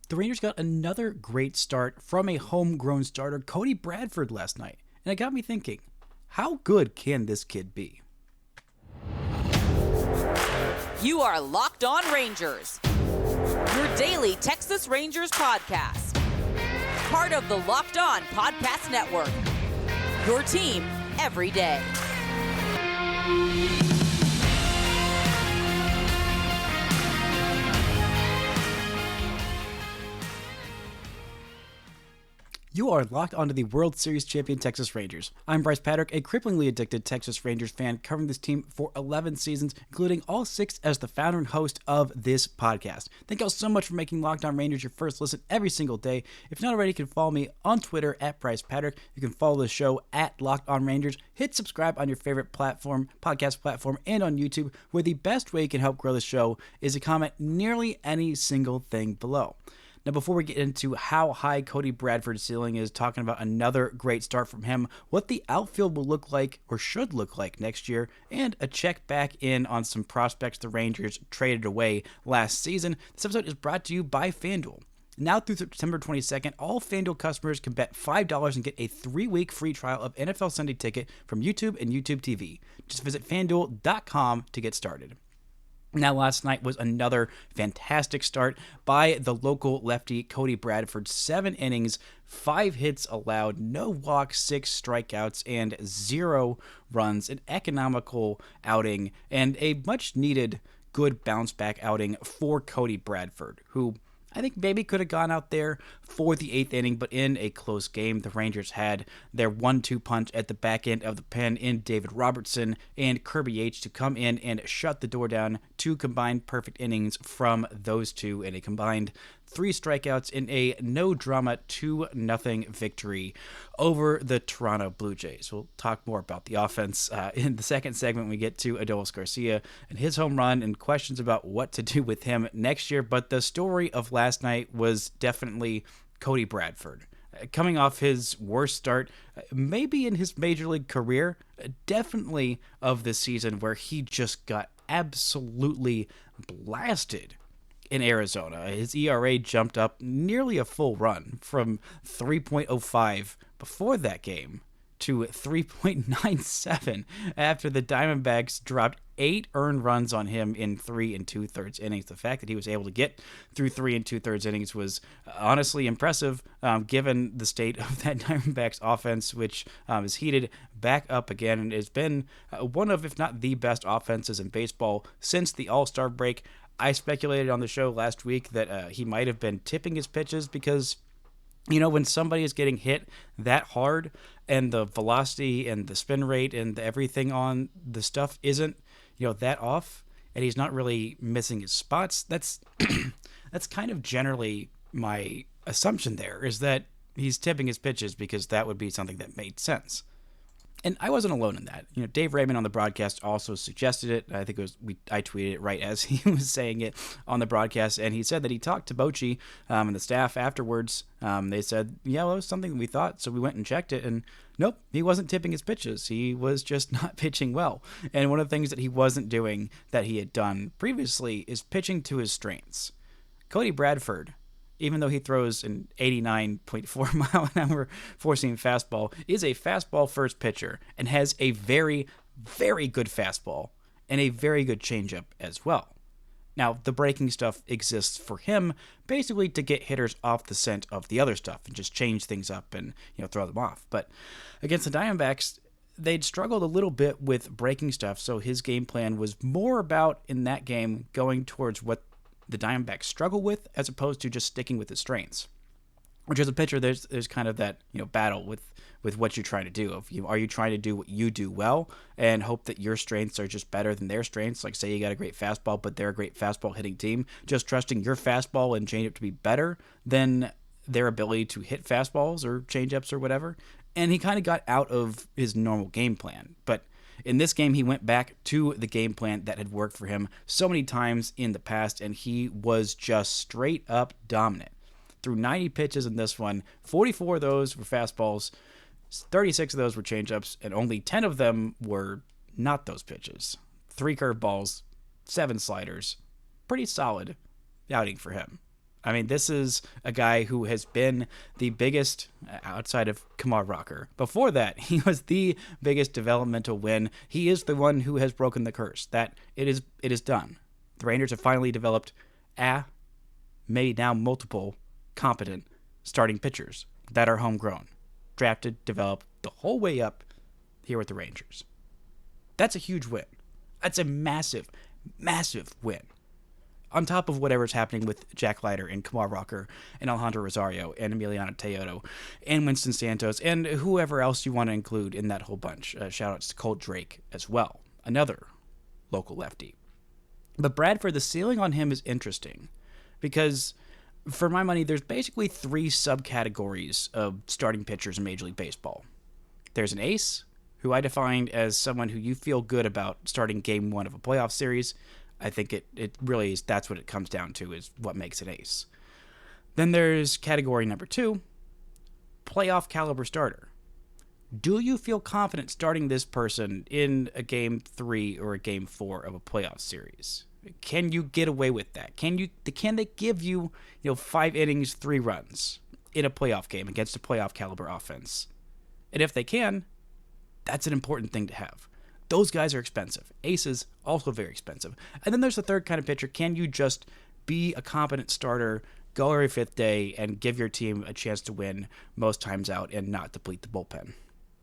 The Rangers got another great start from a homegrown starter, Cody Bradford, last night. And it got me thinking, how good can this kid be? You are Locked On Rangers, your daily Texas Rangers podcast. Part of the Locked On Podcast Network, your team every day. You are locked onto the World Series champion Texas Rangers. I'm Bryce Patrick, a cripplingly addicted Texas Rangers fan covering this team for 11 seasons, including all 6 as the founder and host of this podcast. Thank y'all so much for making Locked On Rangers your first listen every single day. If not already, you can follow me on Twitter at Bryce Patrick. You can follow the show at Locked On Rangers. Hit subscribe on your favorite podcast platform, and on YouTube, where the best way you can help grow the show is to comment nearly any single thing below. Now, before we get into how high Cody Bradford's ceiling is, talking about another great start from him, what the outfield will look like or should look like next year, and a check back in on some prospects the Rangers traded away last season, this episode is brought to you by FanDuel. Now through September 22nd, all FanDuel customers can bet $5 and get a 3-week free trial of NFL Sunday Ticket from YouTube and YouTube TV. Just visit FanDuel.com to get started. Now, last night was another fantastic start by the local lefty Cody Bradford. 7 innings, 5 hits allowed, no walks, 6 strikeouts, and 0 runs. An economical outing and a much-needed good bounce-back outing for Cody Bradford, who I think maybe could have gone out there for the 8th inning, but in a close game, the Rangers had their 1-2 punch at the back end of the pen in David Robertson and Kirby H to come in and shut the door down. 2 combined perfect innings from those two, and a combined 3 strikeouts in a no-drama 2-0 victory over the Toronto Blue Jays. We'll talk more about the offense in the second segment when we get to Adolis Garcia and his home run and questions about what to do with him next year. But the story of last night was definitely Cody Bradford. Coming off his worst start, maybe in his major league career, definitely of this season, where he just got absolutely blasted in Arizona. His ERA jumped up nearly a full run from 3.05 before that game to 3.97 after the Diamondbacks dropped 8 earned runs on him in 3 2/3 innings. The fact that he was able to get through 3 2/3 innings was honestly impressive, given the state of that Diamondbacks offense, which is heated back up again and has been one of, if not the best offenses in baseball since the All-Star break. I speculated on the show last week that he might have been tipping his pitches because, you know, when somebody is getting hit that hard and the velocity and the spin rate and everything on the stuff isn't, that off, and he's not really missing his spots, that's kind of generally my assumption there, is that he's tipping his pitches because that would be something that made sense. And I wasn't alone in that. Dave Raymond on the broadcast also suggested it. I think I tweeted it right as he was saying it on the broadcast, and he said that he talked to Bochy and the staff afterwards. They said, yeah, well, it was something that we thought, so we went and checked it, and nope, he wasn't tipping his pitches. He was just not pitching well. And one of the things that he wasn't doing that he had done previously is pitching to his strengths. Cody Bradford, even though he throws an 89.4 mile an hour four-seam fastball, is a fastball first pitcher and has a very, very good fastball and a very good changeup as well. Now, the breaking stuff exists for him basically to get hitters off the scent of the other stuff and just change things up and, throw them off. But against the Diamondbacks, they'd struggled a little bit with breaking stuff, so his game plan was more about, in that game, going towards what the Diamondbacks struggle with, as opposed to just sticking with his strengths. Which, as a pitcher, there's kind of that battle with what you're trying to do. Are you trying to do what you do well and hope that your strengths are just better than their strengths? Like, say you got a great fastball, but they're a great fastball hitting team, just trusting your fastball and changeup to be better than their ability to hit fastballs or changeups or whatever. And he kind of got out of his normal game plan, but in this game, he went back to the game plan that had worked for him so many times in the past, and he was just straight up dominant. Through 90 pitches in this one, 44 of those were fastballs, 36 of those were changeups, and only 10 of them were not those pitches. 3 curveballs, 7 sliders. Pretty solid outing for him. I mean, this is a guy who has been the biggest, outside of Kumar Rocker. Before that, he was the biggest developmental win. He is the one who has broken the curse. That it is done. The Rangers have finally developed maybe now multiple competent starting pitchers that are homegrown, drafted, developed the whole way up here with the Rangers. That's a huge win. That's a massive, massive win. On top of whatever's happening with Jack Leiter and Kumar Rocker and Alejandro Rosario and Emiliano Teodo and Winston Santos and whoever else you want to include in that whole bunch. Shout outs to Colt Drake as well, another local lefty. But Bradford, the ceiling on him is interesting because, for my money, there's basically 3 subcategories of starting pitchers in Major League Baseball. There's an ace, who I defined as someone who you feel good about starting game 1 of a playoff series. I think it really is, that's what it comes down to, is what makes an ace. Then there's category number 2, playoff caliber starter. Do you feel confident starting this person in a game 3 or a game 4 of a playoff series? Can you get away with that? Can they give you 5 innings, 3 runs in a playoff game against a playoff caliber offense? And if they can, that's an important thing to have. Those guys are expensive. Aces, also very expensive. And then there's the third kind of pitcher. Can you just be a competent starter, go every 5th day, and give your team a chance to win most times out and not deplete the bullpen?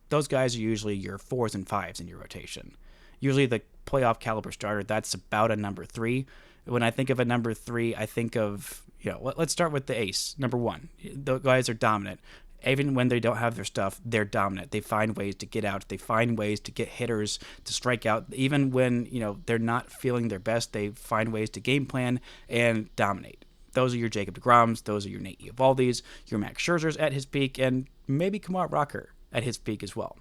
Those guys are usually your 4s and 5s in your rotation. Usually the playoff caliber starter, that's about a number 3. When I think of a number 3, I think of, let's start with the ace, number 1. The guys are dominant. Even when they don't have their stuff, they're dominant. They find ways to get out. They find ways to get hitters to strike out. Even when, they're not feeling their best, they find ways to game plan and dominate. Those are your Jacob deGroms. Those are your Nate Eovaldi's, your Max Scherzers at his peak, and maybe Kumar Rocker at his peak as well.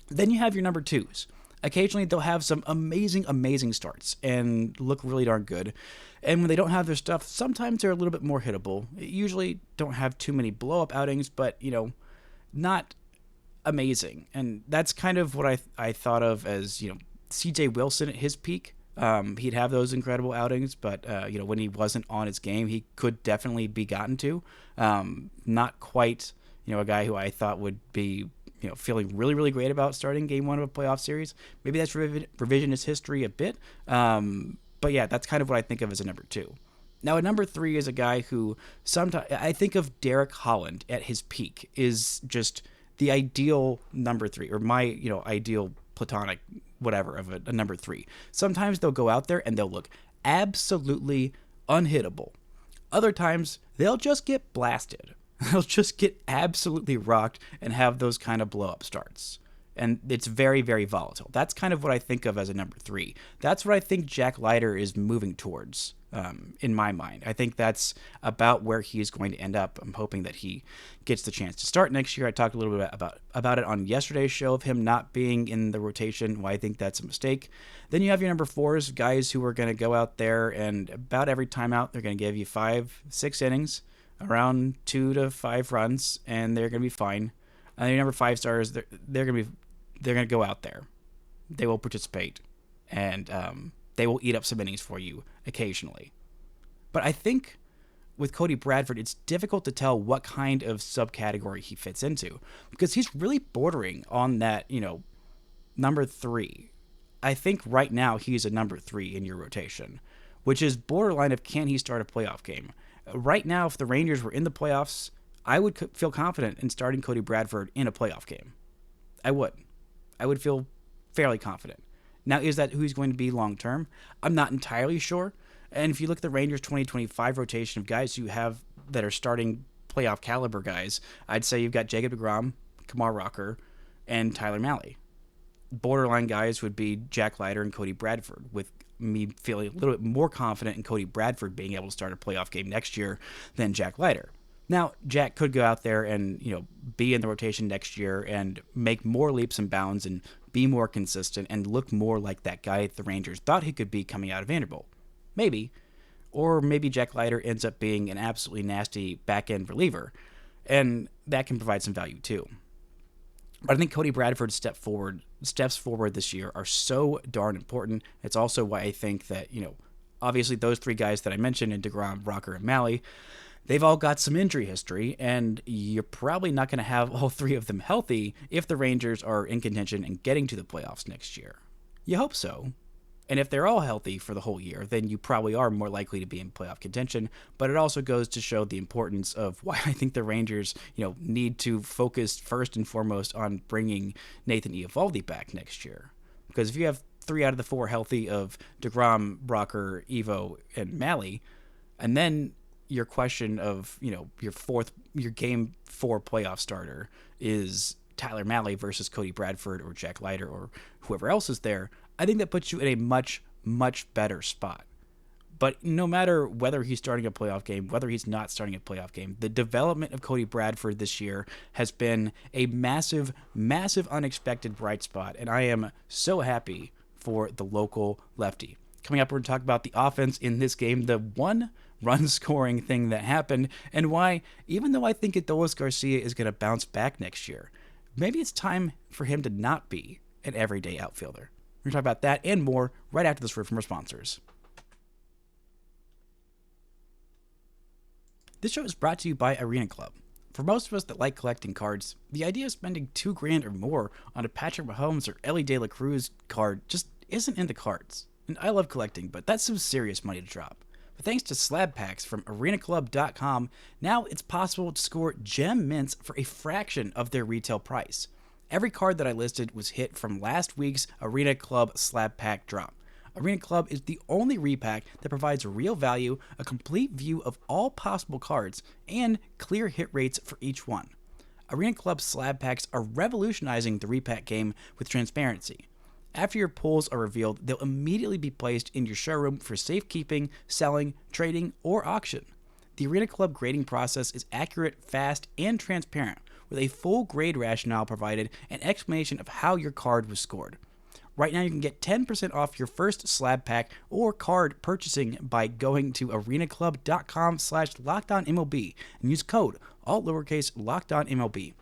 Then you have your number 2s. Occasionally, they'll have some amazing, amazing starts and look really darn good. And when they don't have their stuff, sometimes they're a little bit more hittable. Usually don't have too many blow-up outings, but, not amazing. And that's kind of what I thought of as, C.J. Wilson at his peak. He'd have those incredible outings, but, when he wasn't on his game, he could definitely be gotten to. Not quite, a guy who I thought would be feeling really, really great about starting game 1 of a playoff series. Maybe that's revisionist history a bit. But yeah, that's kind of what I think of as a number 2. Now, a number 3 is a guy who sometimes I think of Derek Holland at his peak is just the ideal number 3, or my, ideal platonic whatever of a number 3. Sometimes they'll go out there and they'll look absolutely unhittable. Other times they'll just get blasted. They'll just get absolutely rocked and have those kind of blow-up starts. And it's very, very volatile. That's kind of what I think of as a number 3. That's what I think Jack Leiter is moving towards, in my mind. I think that's about where he's going to end up. I'm hoping that he gets the chance to start next year. I talked a little bit about it on yesterday's show of him not being in the rotation, why I think that's a mistake. Then you have your number 4s, guys who are going to go out there and about every time out, they're going to give you 5-6 innings, around 2 to 5 runs, and they're going to be fine. And your number 5 stars, they're going to go out there. They will participate, and they will eat up some innings for you occasionally. But I think with Cody Bradford, it's difficult to tell what kind of subcategory he fits into, because he's really bordering on that, number 3. I think right now he's a number 3 in your rotation, which is borderline of can he start a playoff game. Right now, if the Rangers were in the playoffs, I would feel confident in starting Cody Bradford in a playoff game. I would feel fairly confident. Now, is that who he's going to be long term? I'm not entirely sure. And if you look at the Rangers 2025 rotation of guys who have that are starting playoff caliber guys, I'd say you've got Jacob deGrom, Kumar Rocker, and Tyler Mahle. Borderline guys would be Jack Leiter and Cody Bradford, with me feeling a little bit more confident in Cody Bradford being able to start a playoff game next year than Jack Leiter. Now, Jack could go out there and, be in the rotation next year and make more leaps and bounds and be more consistent and look more like that guy the Rangers thought he could be coming out of Vanderbilt. Maybe. Or maybe Jack Leiter ends up being an absolutely nasty back-end reliever, and that can provide some value too. But I think Cody Bradford's steps forward this year are so darn important. It's also why I think that, obviously those 3 guys that I mentioned in deGrom, Rocker, and Mahle, they've all got some injury history, and you're probably not going to have all three of them healthy if the Rangers are in contention and getting to the playoffs next year. You hope so. And if they're all healthy for the whole year, then you probably are more likely to be in playoff contention. But it also goes to show the importance of why I think the Rangers, need to focus first and foremost on bringing Nathan Eovaldi back next year. Because if you have 3 out of the 4 healthy of DeGrom, Rocker, Evo, and Malley, and then your question of, your game 4 playoff starter is Tyler Malley versus Cody Bradford or Jack Leiter or whoever else is there, I think that puts you in a much, much better spot. But no matter whether he's starting a playoff game, whether he's not starting a playoff game, the development of Cody Bradford this year has been a massive, massive unexpected bright spot, and I am so happy for the local lefty. Coming up, we're going to talk about the offense in this game, the one run-scoring thing that happened, and why, even though I think Adolis Garcia is going to bounce back next year, maybe it's time for him to not be an everyday outfielder. We're going to talk about that and more right after this word from our sponsors. This show is brought to you by Arena Club. For most of us that like collecting cards, the idea of spending $2,000 or more on a Patrick Mahomes or Ellie De La Cruz card just isn't in the cards. And I love collecting, but that's some serious money to drop. But thanks to slab packs from arenaclub.com, now it's possible to score gem mints for a fraction of their retail price. Every card that I listed was hit from last week's Arena Club slab pack drop. Arena Club is the only repack that provides real value, a complete view of all possible cards, and clear hit rates for each one. Arena Club slab packs are revolutionizing the repack game with transparency. After your pulls are revealed, they'll immediately be placed in your showroom for safekeeping, selling, trading, or auction. The Arena Club grading process is accurate, fast, and transparent, with a full grade rationale provided and explanation of how your card was scored. Right now you can get 10% off your first slab pack or card purchasing by going to arenaclub.com/LockedOnMLB and use code, all lowercase, LockedOnMLB.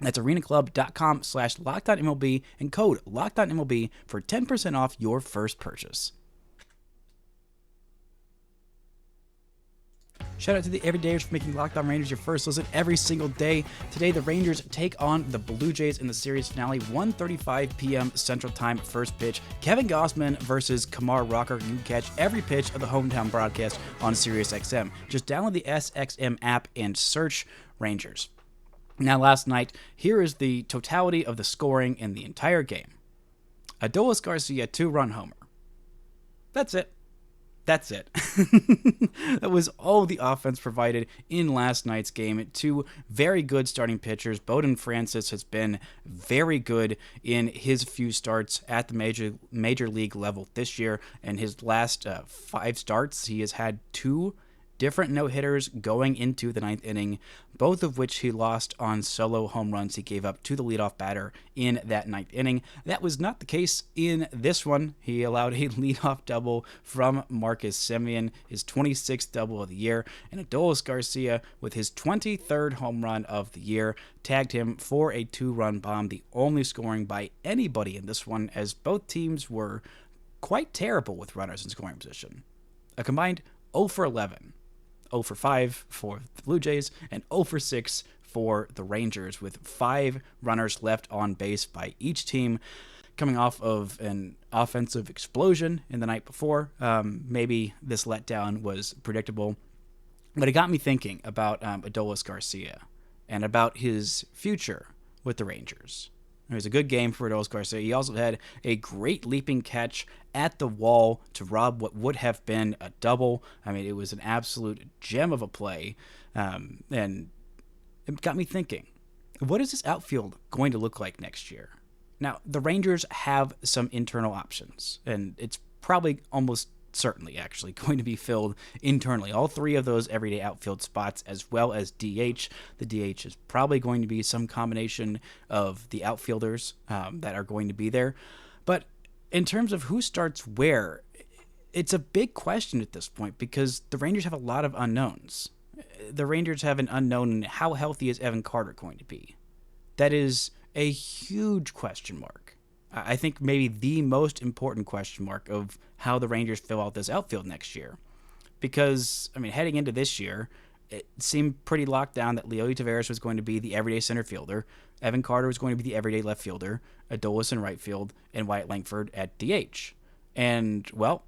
That's arenaclub.com/LockedOnMLB and code LockedOnMLB for 10% off your first purchase. Shout out to the Everydayers for making Locked On Rangers your first listen every single day. Today, the Rangers take on the Blue Jays in the series finale, 1:35 p.m. Central Time, first pitch. Kevin Gausman versus Kumar Rocker. You can catch every pitch of the hometown broadcast on SiriusXM. Just download the SXM app and search Rangers. Now, last night, here is the totality of the scoring in the entire game. Adolis Garcia, 2-run homer. That's it. That's it. That was all the offense provided in last night's game. 2 very good starting pitchers. Bowden Francis has been very good in his few starts at the major league level this year. And his last 5 starts, he has had 2 different no-hitters going into the 9th inning, both of which he lost on solo home runs he gave up to the leadoff batter in that 9th inning. That was not the case in this one. He allowed a leadoff double from Marcus Semien, his 26th double of the year, and Adolis Garcia, with his 23rd home run of the year, tagged him for a 2-run bomb, the only scoring by anybody in this one, as both teams were quite terrible with runners in scoring position. A combined 0 for 11. 0 for 5 for the Blue Jays, and 0 for 6 for the Rangers, with 5 runners left on base by each team, coming off of an offensive explosion in the night before. Maybe this letdown was predictable, but it got me thinking about Adolis Garcia and about his future with the Rangers. It was a good game for Adolis Garcia. He also had a great leaping catch at the wall to rob what would have been a double. I mean, it was an absolute gem of a play. And it got me thinking, what is this outfield going to look like next year? Now, the Rangers have some internal options, and it's probably almost certainly actually going to be filled internally. All 3 of those everyday outfield spots, as well as DH. The DH is probably going to be some combination of the outfielders that are going to be there. But in terms of who starts where, it's a big question at this point because the Rangers have a lot of unknowns. The Rangers have an unknown in how healthy is Evan Carter going to be. That is a huge question mark. I think maybe the most important question mark of how the Rangers fill out this outfield next year. Because, I mean, heading into this year, it seemed pretty locked down that Leody Taveras was going to be the everyday center fielder. Evan Carter was going to be the everyday left fielder, Adolis in right field, and Wyatt Langford at DH. And, well,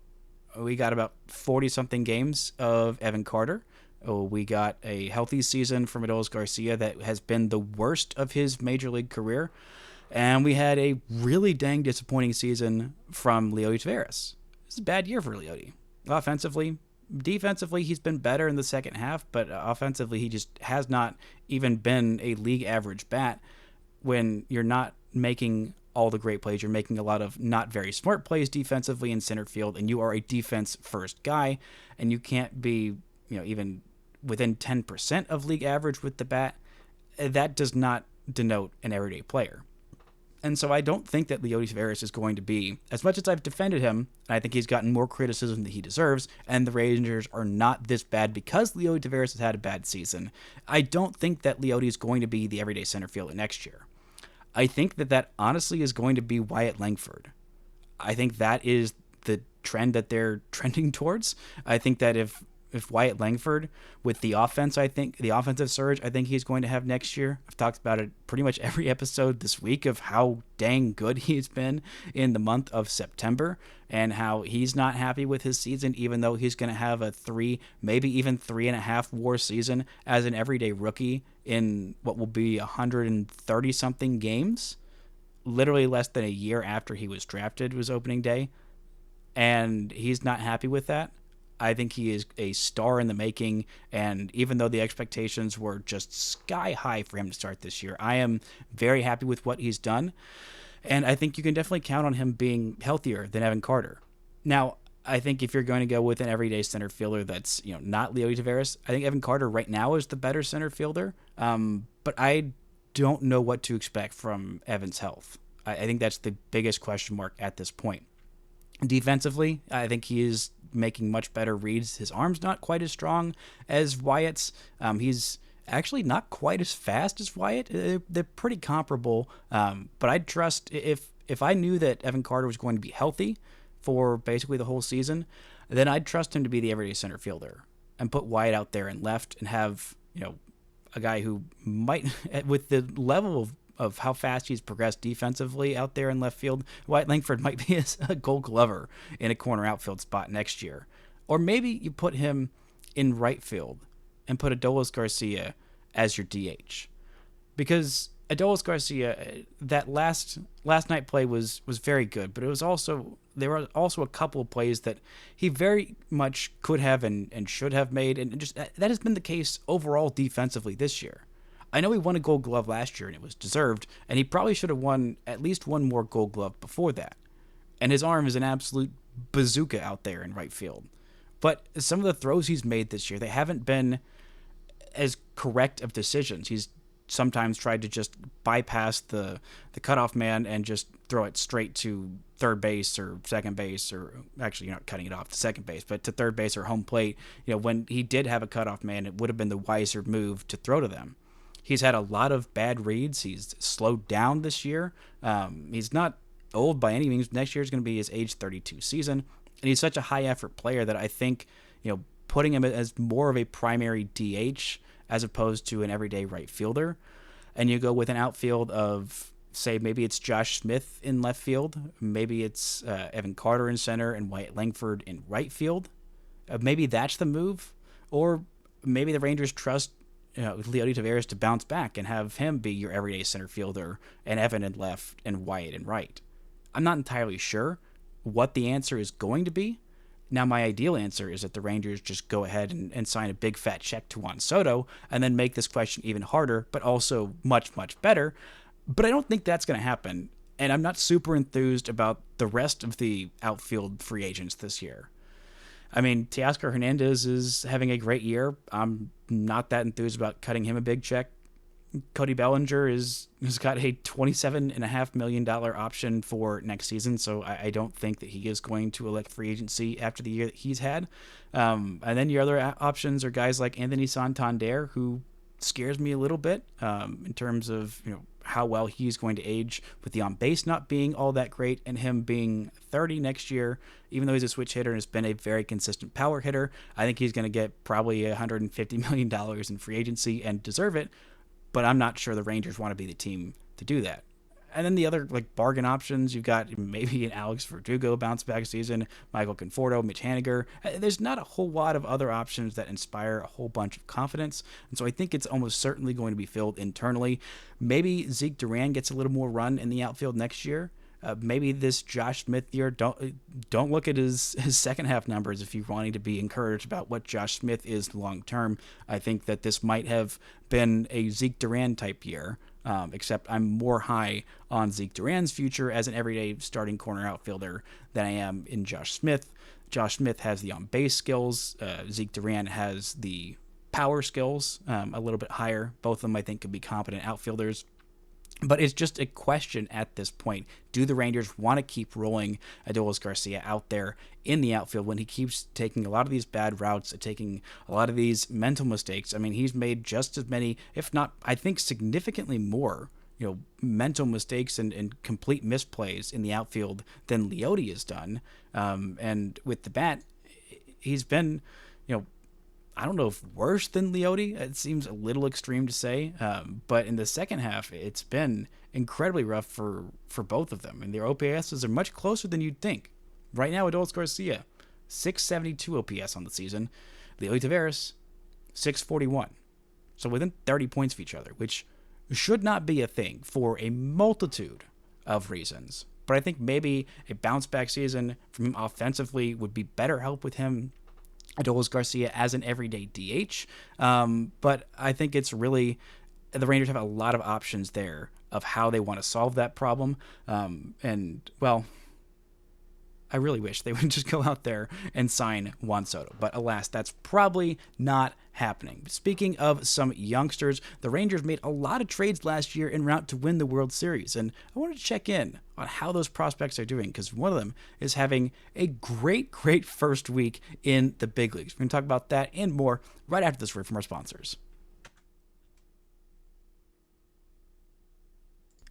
we got about 40-something games of Evan Carter. We got a healthy season from Adolis Garcia that has been the worst of his major league career. And we had a really dang disappointing season from Leody Taveras. It's a bad year for Leody. Offensively, defensively, he's been better in the second half, but offensively, he just has not even been a league average bat. When you're not making all the great plays, you're making a lot of not very smart plays defensively in center field, and you are a defense first guy, and you can't be, even within 10% of league average with the bat. That does not denote an everyday player. And so I don't think that Leody Taveras is going to be, as much as I've defended him, and I think he's gotten more criticism than he deserves, and the Rangers are not this bad because Leody Taveras has had a bad season, I don't think that Leody is going to be the everyday center fielder next year. I think that honestly is going to be Wyatt Langford. I think that is the trend that they're trending towards. I think that if Wyatt Langford, with the offense, I think the offensive surge, I think he's going to have next year. I've talked about it pretty much every episode this week of how dang good he's been in the month of September and how he's not happy with his season, even though he's going to have a 3, maybe even 3.5 WAR season as an everyday rookie in what will be 130 something games, literally less than a year after he was drafted was opening day. And he's not happy with that. I think he is a star in the making, and even though the expectations were just sky high for him to start this year, I am very happy with what he's done, and I think you can definitely count on him being healthier than Evan Carter. Now, I think if you're going to go with an everyday center fielder that's not Leody Taveras, I think Evan Carter right now is the better center fielder, but I don't know what to expect from Evan's health. I think that's the biggest question mark at this point. Defensively, I think he is making much better reads. His arm's not quite as strong as Wyatt's. He's actually not quite as fast as Wyatt. They're pretty comparable, but I'd trust if I knew that Evan Carter was going to be healthy for basically the whole season, then I'd trust him to be the everyday center fielder and put Wyatt out there in left and have a guy who might, with the level of how fast he's progressed defensively out there in left field, Wyatt Langford might be a Gold Glover in a corner outfield spot next year. Or maybe you put him in right field and put Adolis Garcia as your DH. Because Adolis Garcia, that last night play was very good, but there were also a couple of plays that he very much could have and should have made, and just that has been the case overall defensively this year. I know he won a Gold Glove last year, and it was deserved, and he probably should have won at least one more Gold Glove before that. And his arm is an absolute bazooka out there in right field. But some of the throws he's made this year, they haven't been as correct of decisions. He's sometimes tried to just bypass the cutoff man and just throw it straight to third base or second base, or actually you're not cutting it off to second base, but to third base or home plate. When he did have a cutoff man, it would have been the wiser move to throw to them. He's had a lot of bad reads. He's slowed down this year. He's not old by any means. Next year is going to be his age 32 season. And he's such a high-effort player that I think, putting him as more of a primary DH as opposed to an everyday right fielder, and you go with an outfield of, say, maybe it's Josh Smith in left field, maybe it's Evan Carter in center and Wyatt Langford in right field. Maybe that's the move. Or maybe the Rangers trust Leody Taveras to bounce back and have him be your everyday center fielder and Evan in left and Wyatt in right. I'm not entirely sure what the answer is going to be. Now, my ideal answer is that the Rangers just go ahead and sign a big fat check to Juan Soto and then make this question even harder, but also much, much better. But I don't think that's going to happen. And I'm not super enthused about the rest of the outfield free agents this year. I mean, Teoscar Hernandez is having a great year. I'm not that enthused about cutting him a big check. Cody Bellinger has got a $27.5 million option for next season, so I don't think that he is going to elect free agency after the year that he's had. And then your other options are guys like Anthony Santander, who scares me a little bit in terms of how well he's going to age with the on-base not being all that great and him being 30 next year. Even though he's a switch hitter and has been a very consistent power hitter, I think he's going to get probably $150 million in free agency and deserve it, but I'm not sure the Rangers want to be the team to do that. And then the other bargain options, you've got maybe an Alex Verdugo bounce back season, Michael Conforto, Mitch Haniger. There's not a whole lot of other options that inspire a whole bunch of confidence. And so I think it's almost certainly going to be filled internally. Maybe Zeke Duran gets a little more run in the outfield next year. Maybe this Josh Smith year, don't look at his second half numbers if you're wanting to be encouraged about what Josh Smith is long term. I think that this might have been a Zeke Duran type year, except I'm more high on Zeke Duran's future as an everyday starting corner outfielder than I am in Josh Smith. Josh Smith has the on-base skills. Zeke Duran has the power skills, a little bit higher. Both of them, I think, could be competent outfielders. But it's just a question at this point. Do the Rangers want to keep rolling Adolis Garcia out there in the outfield when he keeps taking a lot of these bad routes, taking a lot of these mental mistakes? I mean, he's made just as many, if not, I think significantly more, mental mistakes and complete misplays in the outfield than Leody has done. And with the bat, he's been, I don't know if worse than Leody. It seems a little extreme to say, but in the second half, it's been incredibly rough for both of them. And their OPSs are much closer than you'd think. Right now, Adolis Garcia, 672 OPS on the season. Leody Taveras, 641. So within 30 points of each other, which should not be a thing for a multitude of reasons. But I think maybe a bounce-back season from him offensively would be better help with him, Adolis Garcia, as an everyday DH. But I think it's really, the Rangers have a lot of options there of how they want to solve that problem. I really wish they would just go out there and sign Juan Soto. But alas, that's probably not happening. Speaking of some youngsters, the Rangers made a lot of trades last year en route to win the World Series. And I wanted to check in on how those prospects are doing, because one of them is having a great first week in the big leagues. We're going to talk about that and more right after this word from our sponsors.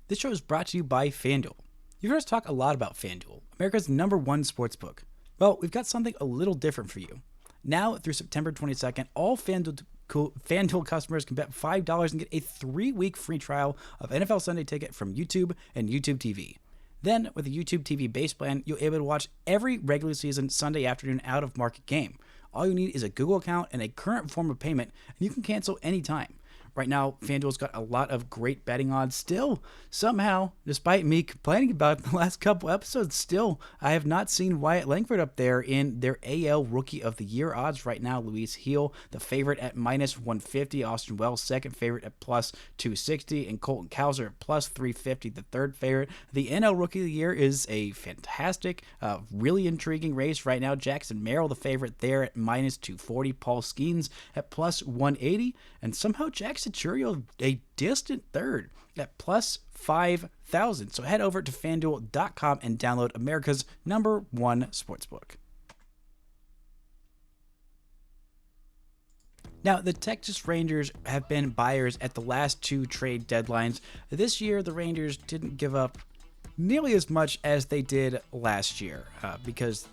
This show is brought to you by FanDuel. You've heard us talk a lot about FanDuel, America's #1 sportsbook. Well, we've got something a little different for you. Now, through September 22nd, all FanDuel customers can bet $5 and get a 3-week free trial of NFL Sunday Ticket from YouTube and YouTube TV. Then, with a YouTube TV base plan, you'll be able to watch every regular season Sunday afternoon out-of-market game. All you need is a Google account and a current form of payment, and you can cancel anytime. Right now, FanDuel's got a lot of great betting odds still. Somehow, despite me complaining about it the last couple episodes, I have not seen Wyatt Langford up there in their AL Rookie of the Year odds. Right now, Luis Gil, the favorite at -150. Austin Wells, second favorite at +260. And Colton Cowser at +350, the third favorite. The NL Rookie of the Year is a fantastic, really intriguing race right now. Jackson Merrill, the favorite there at -240. Paul Skeens at +180. And somehow Jackson Churio, a distant third at +5,000. So head over to FanDuel.com and download America's #1 sportsbook. Now, the Texas Rangers have been buyers at the last 2 trade deadlines. This year, the Rangers didn't give up nearly as much as they did last year because,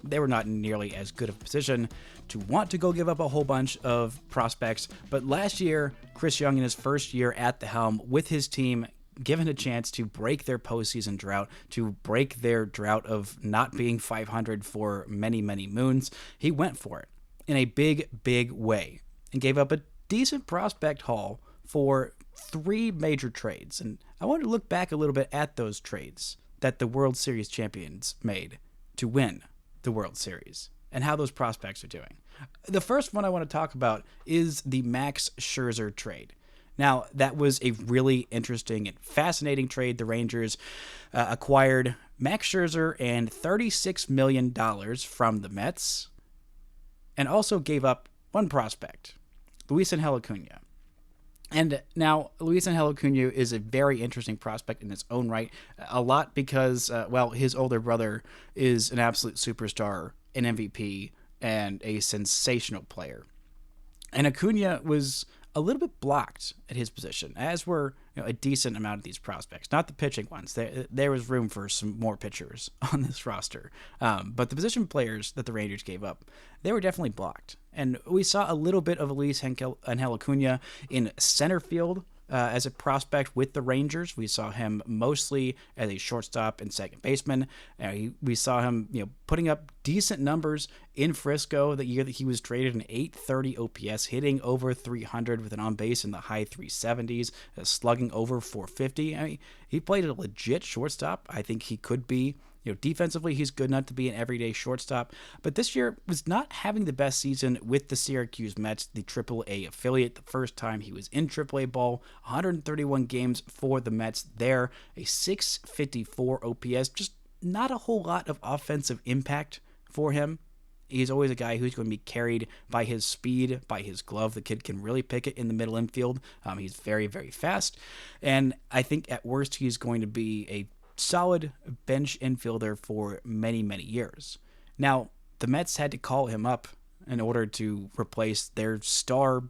they were not in nearly as good of a position to want to go give up a whole bunch of prospects. But last year, Chris Young, in his first year at the helm with his team, given a chance to break their postseason drought, to break their drought of not being 500 for many moons, he went for it in a big way and gave up a decent prospect haul for 3 major trades. And I want to look back a little bit at those trades that the World Series champions made to win the World Series and how those prospects are doing. The first one I want to talk about is the Max Scherzer trade. Now, that was a really interesting and fascinating trade. The Rangers acquired Max Scherzer and $36 million from the Mets, and also gave up one prospect, Luis Angel Acuna. And now, Luis Angel Acuna is a very interesting prospect in its own right, a lot because, his older brother is an absolute superstar, an MVP, and a sensational player. And Acuna was a little bit blocked at his position, as were a decent amount of these prospects. Not the pitching ones. There was room for some more pitchers on this roster. But the position players that the Rangers gave up, they were definitely blocked. And we saw a little bit of Luis Angel Acuna in center field as a prospect with the Rangers. We saw him mostly as a shortstop and second baseman. We saw him, putting up decent numbers in Frisco the year that he was traded, an 830 OPS, hitting over 300 with an on base in the high 370s, slugging over 450. I mean, he played a legit shortstop. I think he could be. Defensively, he's good enough to be an everyday shortstop, but this year was not having the best season with the Syracuse Mets, the AAA affiliate. The first time he was in AAA ball, 131 games for the Mets there, a 654 OPS, just not a whole lot of offensive impact for him. He's always a guy who's going to be carried by his speed, by his glove. The kid can really pick it in the middle infield. He's very, very fast, and I think at worst he's going to be a solid bench infielder for many, many years. Now, the Mets had to call him up in order to replace their star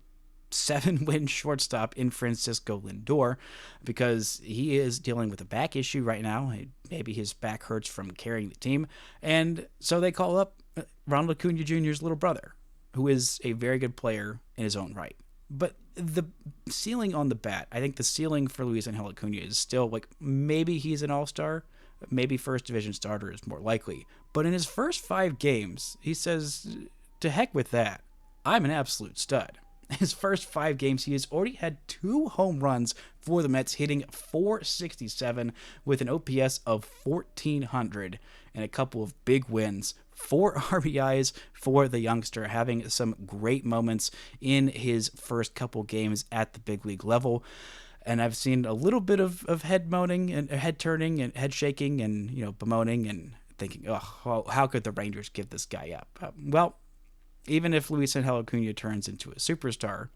7-win shortstop in Francisco Lindor, because he is dealing with a back issue right now. Maybe his back hurts from carrying the team. And so they call up Ronald Acuna Jr.'s little brother, who is a very good player in his own right. But the ceiling on the bat, I think the ceiling for Luis Angel Acuna is still maybe he's an all-star, maybe first division starter is more likely. But in his first 5 games, he says, to heck with that, I'm an absolute stud. His first 5 games, he has already had 2 home runs for the Mets, hitting .467 with an OPS of 1,400 and a couple of big wins. 4 RBIs for the youngster, having some great moments in his first couple games at the big league level. And I've seen a little bit of head moaning and head turning and head shaking and, bemoaning and thinking, oh, how could the Rangers give this guy up? Well, even if Luis Angel Acuna turns into a superstar,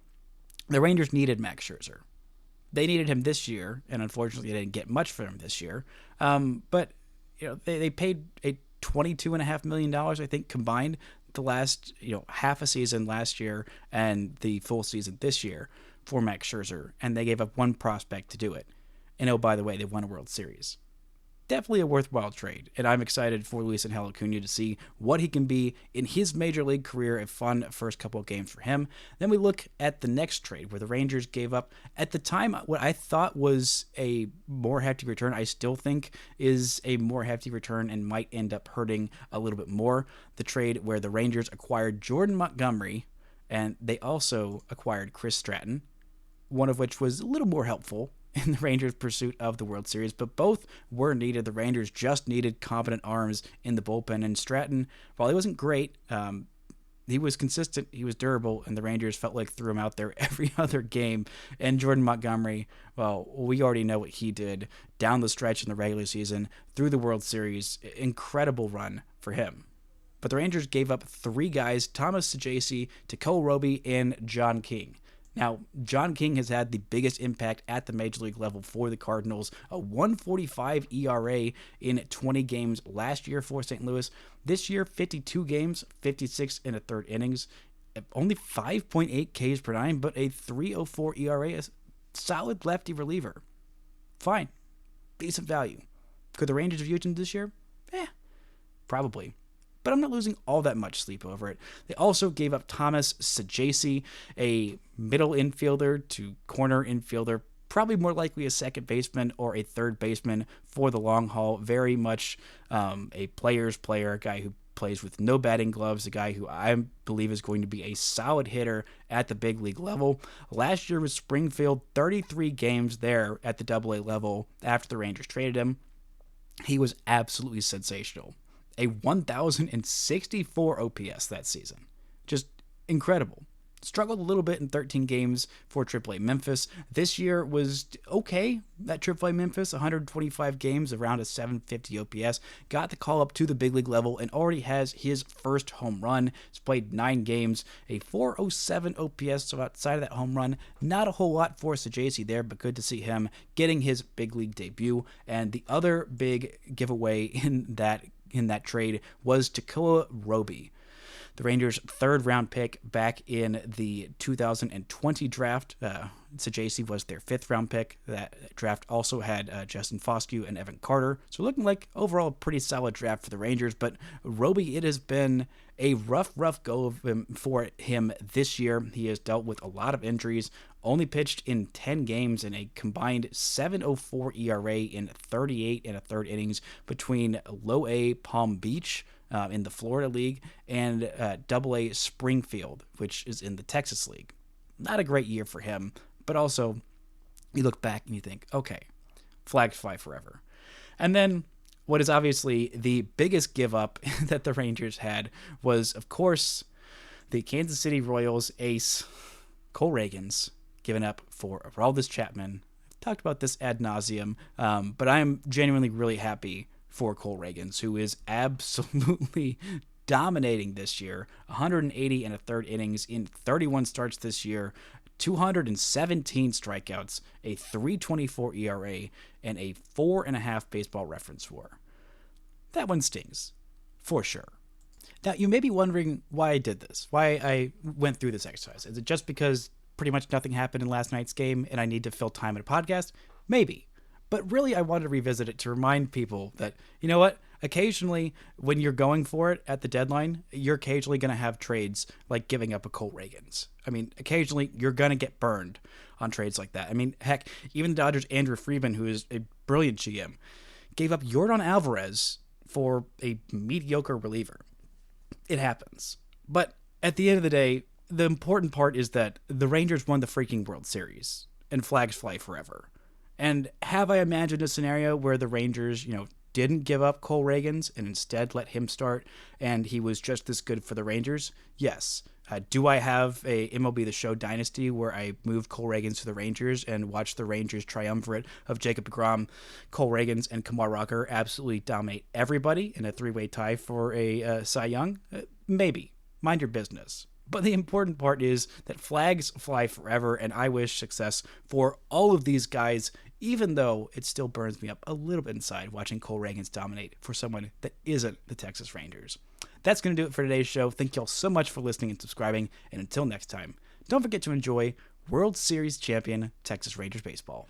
the Rangers needed Max Scherzer. They needed him this year, and unfortunately they didn't get much for him this year. But they paid a $22.5 million, I think, combined the last half a season last year and the full season this year for Max Scherzer, and they gave up 1 prospect to do it. And oh, by the way, they won a World Series. Definitely a worthwhile trade, and I'm excited for Luis Angel Acuna to see what he can be in his major league career. A fun first couple of games for him. Then we look at the next trade where the Rangers gave up, at the time, what I thought was a more hefty return. I still think is a more hefty return and might end up hurting a little bit more. The trade where the Rangers acquired Jordan Montgomery, and they also acquired Chris Stratton, one of which was a little more helpful in the Rangers' pursuit of the World Series, but both were needed. The Rangers just needed competent arms in the bullpen, and Stratton, while he wasn't great, he was consistent, he was durable, and the Rangers felt like threw him out there every other game. And Jordan Montgomery, well, we already know what he did down the stretch in the regular season, through the World Series. Incredible run for him. But the Rangers gave up 3 guys, Thomas Saggese, Cody Robi, and John King. Now, John King has had the biggest impact at the major league level for the Cardinals, a 1.45 ERA in 20 games last year for St. Louis. This year, 52 games, 56 in a third innings, only 5.8 Ks per 9, but a 3.04 ERA, a solid lefty reliever. Fine. Decent value. Could the Rangers have used him this year? Probably. But I'm not losing all that much sleep over it. They also gave up Thomas Saggese, a middle infielder to corner infielder, probably more likely a second baseman or a third baseman for the long haul. Very much a player's player, a guy who plays with no batting gloves, a guy who I believe is going to be a solid hitter at the big league level. Last year with Springfield, 33 games there at the AA level after the Rangers traded him. He was absolutely sensational. A 1,064 OPS that season. Just incredible. Struggled a little bit in 13 games for AAA Memphis. This year was okay at AAA Memphis, 125 games, around a 750 OPS. Got the call up to the big league level and already has his first home run. He's played 9 games, a 407 OPS, so outside of that home run, not a whole lot for Saggese there, but good to see him getting his big league debut. And the other big giveaway in that trade was Cody Robi. the Rangers' third-round pick back in the 2020 draft. Sajasi was their fifth-round pick. That draft also had Justin Foscue and Evan Carter. So looking like overall a pretty solid draft for the Rangers. But Robi, it has been a rough go for him this year. He has dealt with a lot of injuries, only pitched in 10 games in a combined 7.04 ERA in 38 and a third innings between Low A Palm Beach in the Florida League and Double A Springfield, which is in the Texas League. Not a great year for him, but also you look back and you think, okay, flags fly forever. And then what is obviously the biggest give up that the Rangers had was, of course, the Kansas City Royals ace Cole Ragans given up for Aroldis Chapman. I've talked about this ad nauseum, but I am genuinely really happy for Cole Ragans, who is absolutely dominating this year. 180 and a third innings in 31 starts this year, 217 strikeouts, a 3.24 ERA, and a 4.5 baseball reference WAR. That one stings, for sure. Now, you may be wondering why I did this, why I went through this exercise. Is it just because pretty much nothing happened in last night's game and I need to fill time in a podcast? Maybe. But really, I wanted to revisit it to remind people that, you know what? Occasionally, when you're going for it at the deadline, you're occasionally going to have trades like giving up a Cole Ragans. I mean, occasionally, you're going to get burned on trades like that. I mean, heck, even the Dodgers' Andrew Friedman, who is a brilliant GM, gave up Yordan Alvarez for a mediocre reliever. It happens. But at the end of the day, the important part is that the Rangers won the freaking World Series, and flags fly forever. And have I imagined a scenario where the Rangers, didn't give up Cole Ragans and instead let him start, and he was just as good for the Rangers? Yes. Do I have a MLB The Show dynasty where I moved Cole Ragans to the Rangers and watched the Rangers triumvirate of Jacob deGrom, Cole Ragans, and Kumar Rocker absolutely dominate everybody in a three-way tie for a Cy Young? Maybe. Mind your business. But the important part is that flags fly forever, and I wish success for all of these guys, even though it still burns me up a little bit inside watching Cole Ragans dominate for someone that isn't the Texas Rangers. That's going to do it for today's show. Thank you all so much for listening and subscribing, and until next time, don't forget to enjoy World Series champion Texas Rangers baseball.